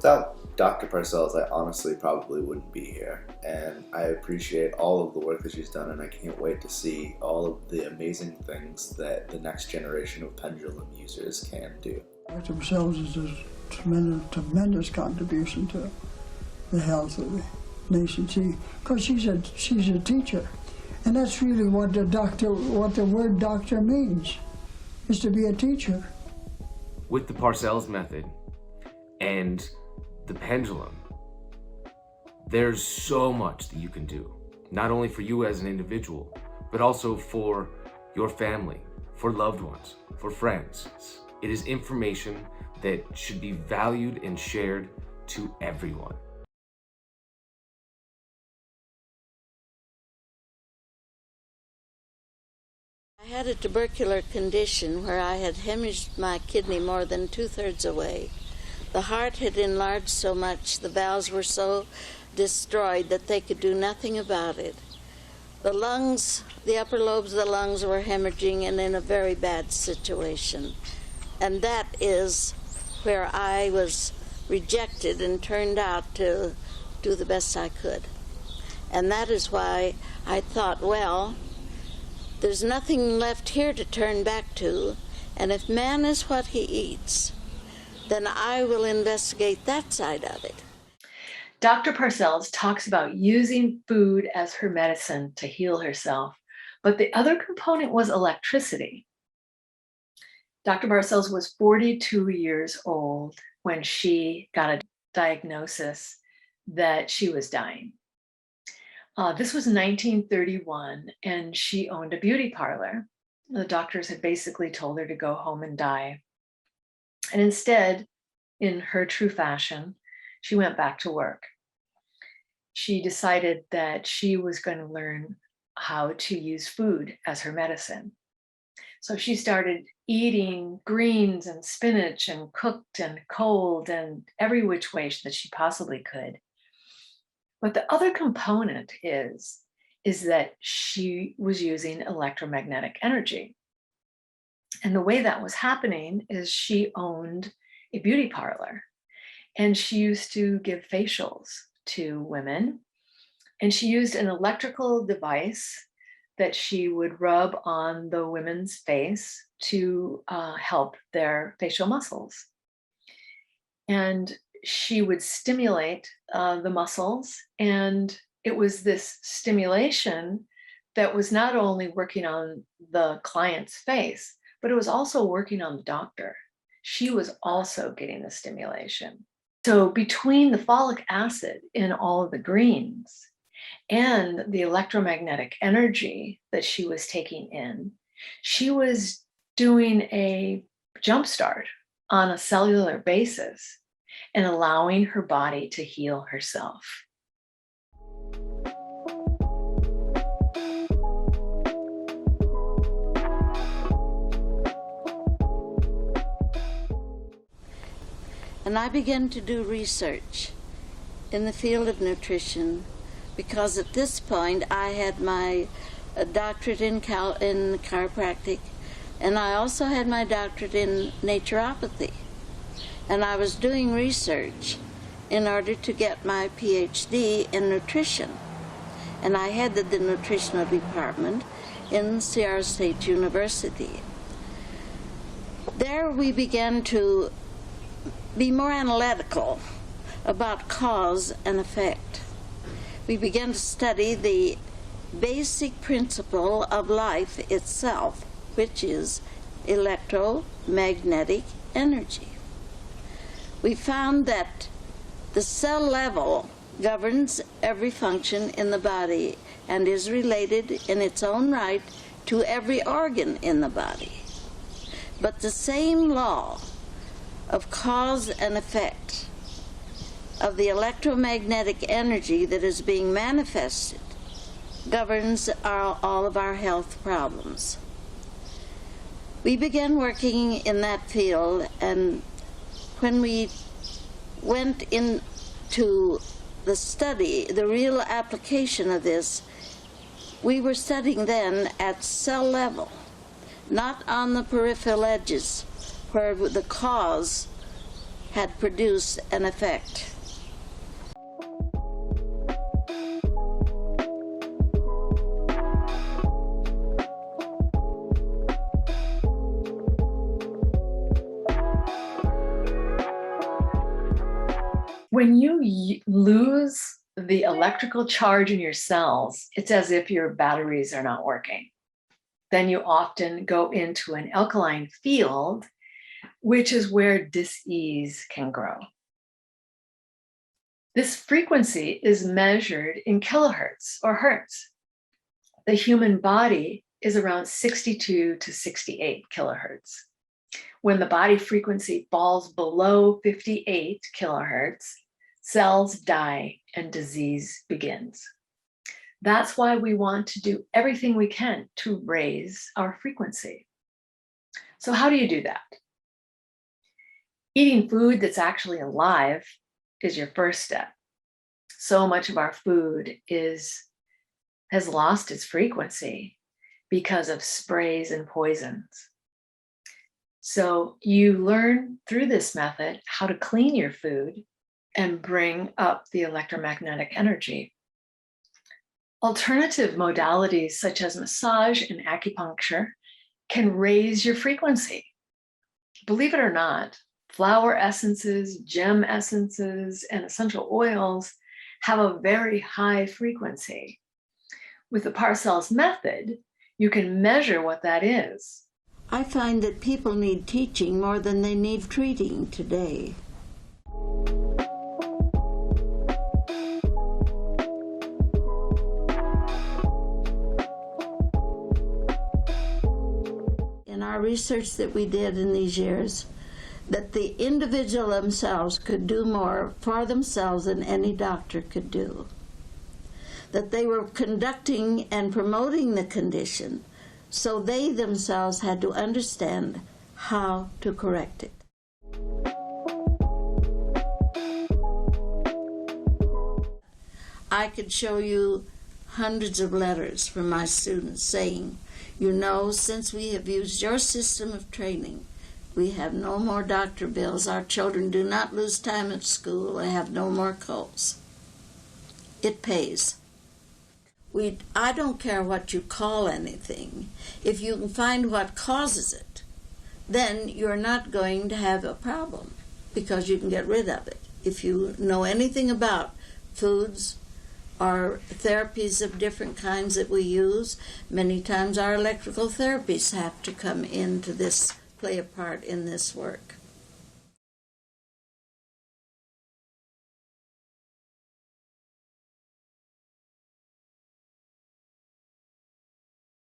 Without Dr. Parcells, I honestly probably wouldn't be here, and I appreciate all of the work that she's done, and I can't wait to see all of the amazing things that the next generation of pendulum users can do. Dr. Parcells is a tremendous contribution to the health of the nation. Because she's a teacher, and that's really what the word doctor means, is to be a teacher. With the Parcells method and the pendulum, there's so much that you can do, not only for you as an individual, but also for your family, for loved ones, for friends. It is information that should be valued and shared to everyone. I had a tubercular condition where I had hemorrhaged my kidney more than 2/3 away. The heart had enlarged so much, the valves were so destroyed that they could do nothing about it. The lungs, the upper lobes of the lungs were hemorrhaging and in a very bad situation. And that is where I was rejected and turned out to do the best I could. And that is why I thought, well, there's nothing left here to turn back to, and if man is what he eats, then I will investigate that side of it. Dr. Parcells talks about using food as her medicine to heal herself, but the other component was electricity. Dr. Parcells was 42 years old when she got a diagnosis that she was dying. This was 1931, and she owned a beauty parlor. The doctors had basically told her to go home and die. And instead, in her true fashion, she went back to work. She decided that she was going to learn how to use food as her medicine. So she started eating greens and spinach and cooked and cold and every which way that she possibly could. But the other component is that she was using electromagnetic energy. And the way that was happening is she owned a beauty parlor, and she used to give facials to women, and she used an electrical device that she would rub on the women's face to help their facial muscles. And she would stimulate the muscles, and it was this stimulation that was not only working on the client's face, but it was also working on the doctor. She was also getting the stimulation. So between the folic acid in all of the greens and the electromagnetic energy that she was taking in, she was doing a jumpstart on a cellular basis and allowing her body to heal herself. And I began to do research in the field of nutrition because at this point I had my doctorate in chiropractic, and I also had my doctorate in naturopathy. And I was doing research in order to get my PhD in nutrition. And I headed the nutritional department in Sierra State University. There we began to be more analytical about cause and effect. We began to study the basic principle of life itself, which is electromagnetic energy. We found that the cell level governs every function in the body and is related in its own right to every organ in the body. But the same law of cause and effect of the electromagnetic energy that is being manifested governs all of our health problems. We began working in that field, and when we went into the study, the real application of this, we were studying then at cell level, not on the peripheral edges where the cause had produced an effect. When you lose the electrical charge in your cells, it's as if your batteries are not working. Then you often go into an alkaline field, which is where dis-ease can grow. This frequency is measured in kilohertz or hertz. The human body is around 62 to 68 kilohertz. When the body frequency falls below 58 kilohertz, cells die and disease begins. That's why we want to do everything we can to raise our frequency. So how do you do that? Eating food that's actually alive is your first step. So much of our food has lost its frequency because of sprays and poisons. So you learn through this method how to clean your food and bring up the electromagnetic energy. Alternative modalities such as massage and acupuncture can raise your frequency. Believe it or not, flower essences, gem essences, and essential oils have a very high frequency. With the Parcells method, you can measure what that is. I find that people need teaching more than they need treating today. In our research that we did in these years, that the individual themselves could do more for themselves than any doctor could do. That they were conducting and promoting the condition, so they themselves had to understand how to correct it. I could show you hundreds of letters from my students saying, you know, since we have used your system of training, we have no more doctor bills. Our children do not lose time at school. They have no more colds. It pays. I don't care what you call anything. If you can find what causes it, then you're not going to have a problem because you can get rid of it. If you know anything about foods or therapies of different kinds that we use, many times our electrical therapies have to come into this, play a part in this work.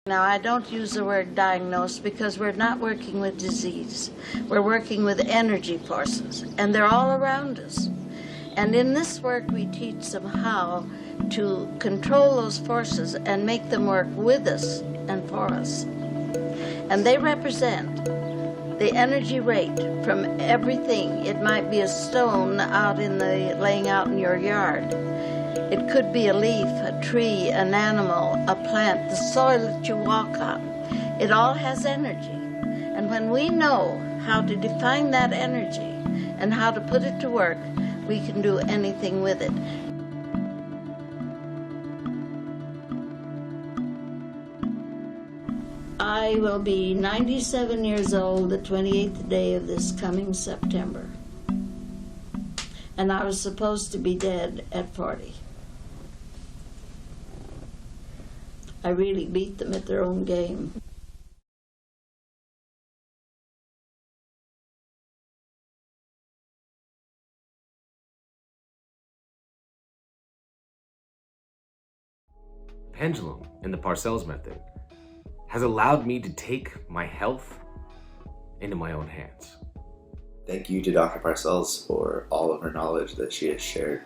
Now, I don't use the word diagnose because we're not working with disease. We're working with energy forces, and they're all around us. And in this work, we teach them how to control those forces and make them work with us and for us. And they represent the energy rate from everything. It might be a stone out laying out in your yard. It could be a leaf, a tree, an animal, a plant, the soil that you walk on. It all has energy. And when we know how to define that energy and how to put it to work, we can do anything with it. I will be 97 years old the 28th day of this coming September. And I was supposed to be dead at 40. I really beat them at their own game. Pendulum in the Parcells method has allowed me to take my health into my own hands. Thank you to Dr. Parcells for all of her knowledge that she has shared